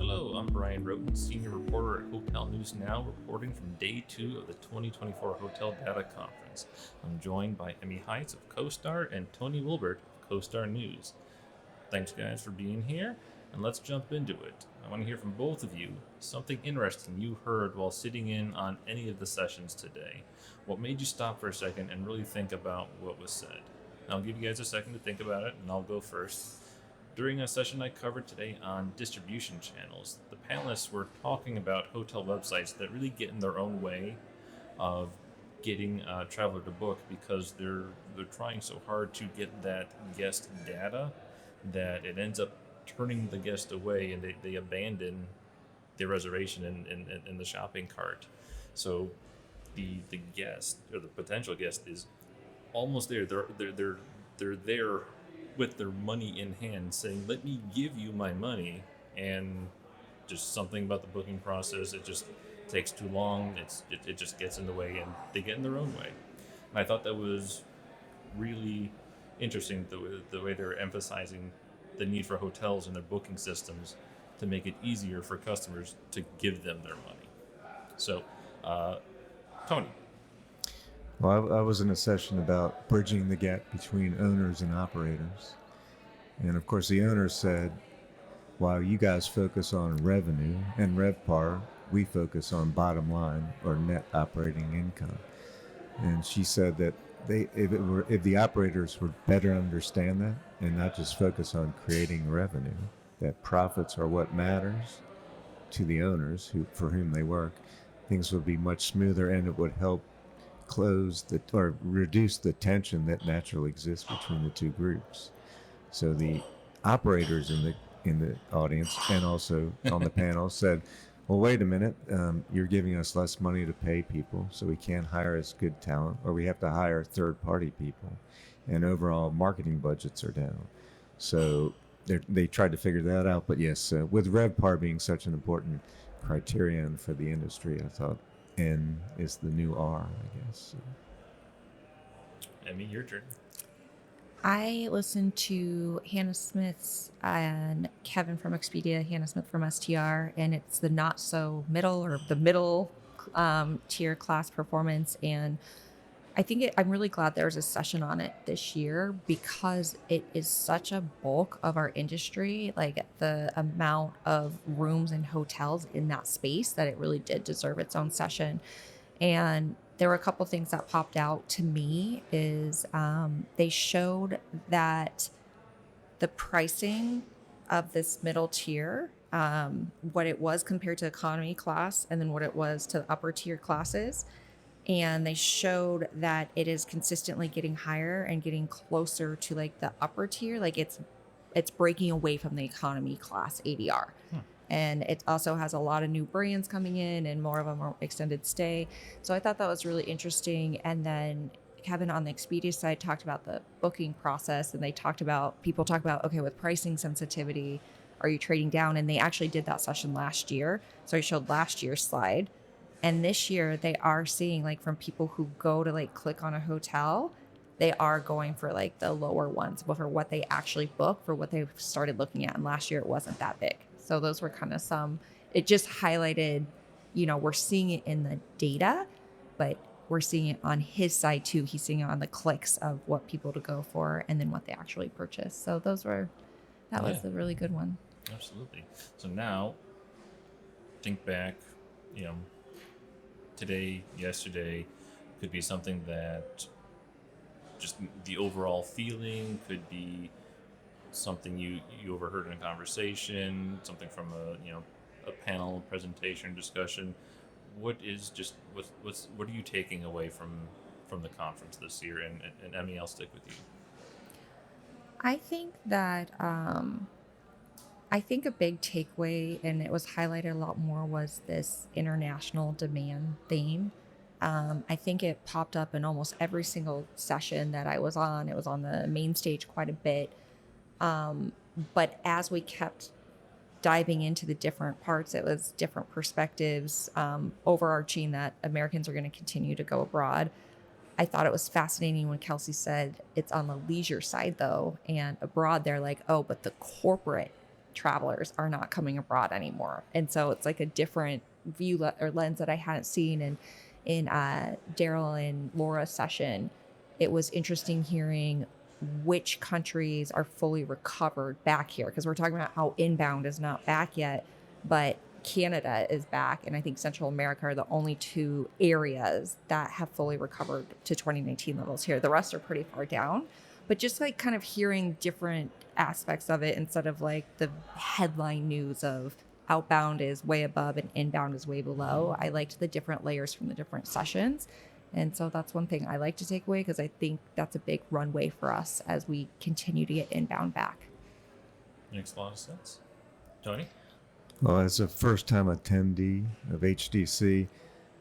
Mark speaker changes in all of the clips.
Speaker 1: Hello, I'm Bryan, Wroten, Senior Reporter at Hotel News Now, reporting from Day 2 of the 2024 Hotel Data Conference. I'm joined by Emmy Hise of CoStar and Tony Wilbert of CoStar News. Thanks, guys, for being here, and let's jump into it. I want to hear from both of you something interesting you heard while sitting in on any of the sessions today. What made you stop for a second and really think about what was said? I'll give you guys a second to think about it, and I'll go first. During a session I covered today on distribution channels, the panelists were talking about hotel websites that really get in their own way of getting a traveler to book because they're trying so hard to get that guest data that it ends up turning the guest away, and they abandon the reservation in the shopping cart. So the guest or the potential guest is almost there. They're there with their money in hand, saying, "Let me give you my money," and just something about the booking process, it just takes too long. It just gets in the way, and they get in their own way. And I thought that was really interesting, the way they're emphasizing the need for hotels and their booking systems to make it easier for customers to give them their money. So, Tony.
Speaker 2: Well, I was in a session about bridging the gap between owners and operators. And of course, the owner said, while you guys focus on revenue and RevPAR, we focus on bottom line or net operating income. And she said that if the operators would better understand that and not just focus on creating revenue, that profits are what matters to the owners for whom they work, things would be much smoother, and it would help reduce the tension that naturally exists between the two groups. So the operators in the audience and also on the panel said, well, wait a minute, you're giving us less money to pay people, so we can't hire as good talent, or we have to hire third-party people, and overall marketing budgets are down. So they tried to figure that out, but yes, with RevPAR being such an important criterion for the industry, I thought N is the new R, I guess.
Speaker 1: Emmy, your turn.
Speaker 3: I listened to Hannah Smith's and Kevin from Expedia, Hannah Smith from STR, and it's the not so middle or the middle tier class performance. And I think I'm really glad there's a session on it this year because it is such a bulk of our industry, like the amount of rooms and hotels in that space, that it really did deserve its own session. And there were a couple things that popped out to me is they showed that the pricing of this middle tier, what it was compared to economy class, and then what it was to the upper tier classes. And they showed that it is consistently getting higher and getting closer to like the upper tier. Like it's breaking away from the economy class ADR. And it also has a lot of new brands coming in and more of a more extended stay. So I thought that was really interesting. And then Kevin on the Expedia side talked about the booking process, and people talk about, okay, with pricing sensitivity, are you trading down? And they actually did that session last year. So he showed last year's slide. And this year they are seeing, like, from people who go to like click on a hotel, they are going for like the lower ones, but for what they actually book, for what they've started looking at. And last year it wasn't that big. So those were kind of it just highlighted, we're seeing it in the data, but we're seeing it on his side too. He's seeing it on the clicks of what people to go for and then what they actually purchase. So that was a really good one.
Speaker 1: Absolutely. So now think back, today, yesterday, could be something that just the overall feeling could be something you overheard in a conversation, something from a panel presentation discussion. What are you taking away from the conference this year? And Emmy, I'll stick with you.
Speaker 3: I think that a big takeaway, and it was highlighted a lot more, was this international demand theme. I think it popped up in almost every single session that I was on. It was on the main stage quite a bit. But as we kept diving into the different parts, it was different perspectives, overarching that Americans are going to continue to go abroad. I thought it was fascinating when Kelsey said it's on the leisure side though, and abroad they're like, oh, but the corporate travelers are not coming abroad anymore. And so it's like a different view or lens that I hadn't seen. And in Daryl and Laura's session, it was interesting hearing which countries are fully recovered back here, because we're talking about how inbound is not back yet, but Canada is back, and I think Central America are the only two areas that have fully recovered to 2019 levels here. The rest are pretty far down, but just like kind of hearing different aspects of it instead of like the headline news of outbound is way above and inbound is way below. I liked the different layers from the different sessions. And so that's one thing I like to take away, because I think that's a big runway for us as we continue to get inbound back.
Speaker 1: Makes a lot of sense. Tony?
Speaker 2: Well, as a first-time attendee of HDC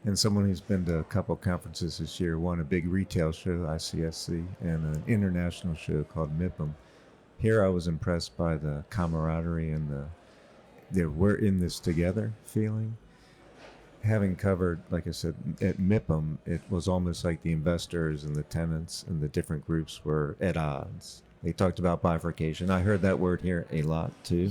Speaker 2: and someone who's been to a couple conferences this year, one a big retail show, ICSC, and an international show called MIPIM. Here I was impressed by the camaraderie and the we're in this together feeling. Having covered, like I said, at MIPIM, it was almost like the investors and the tenants and the different groups were at odds. They talked about bifurcation. I heard that word here a lot too.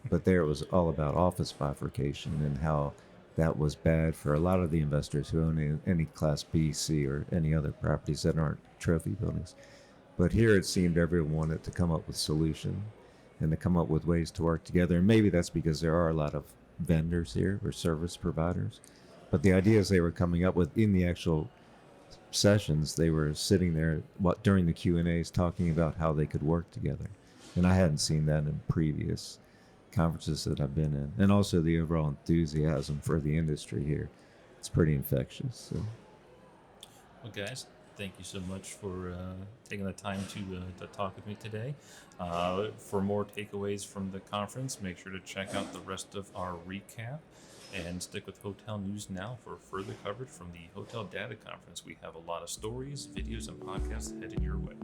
Speaker 2: But there it was all about office bifurcation and how that was bad for a lot of the investors who own any Class B, C, or any other properties that aren't trophy buildings. But here it seemed everyone wanted to come up with solution and to come up with ways to work together. And maybe that's because there are a lot of vendors here or service providers. But the ideas they were coming up with in the actual sessions, they were sitting there during the Q&As talking about how they could work together. And I hadn't seen that in previous conferences that I've been in, and also the overall enthusiasm for the industry here. It's pretty infectious. So.
Speaker 1: Well, guys, thank you so much for taking the time to talk with me today. For more takeaways from the conference, make sure to check out the rest of our recap and stick with Hotel News Now for further coverage from the Hotel Data Conference. We have a lot of stories, videos, and podcasts headed your way.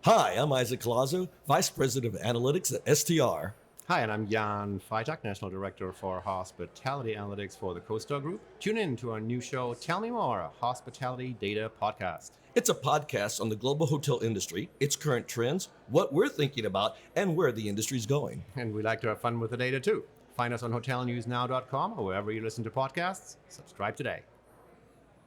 Speaker 4: Hi, I'm Isaac Colazo, Vice President of Analytics at STR.
Speaker 5: Hi, and I'm Jan Freitag, National Director for Hospitality Analytics for the CoStar Group. Tune in to our new show, Tell Me More, a hospitality data podcast.
Speaker 4: It's a podcast on the global hotel industry, its current trends, what we're thinking about, and where the industry's going.
Speaker 5: And we like to have fun with the data too. Find us on hotelnewsnow.com or wherever you listen to podcasts. Subscribe today.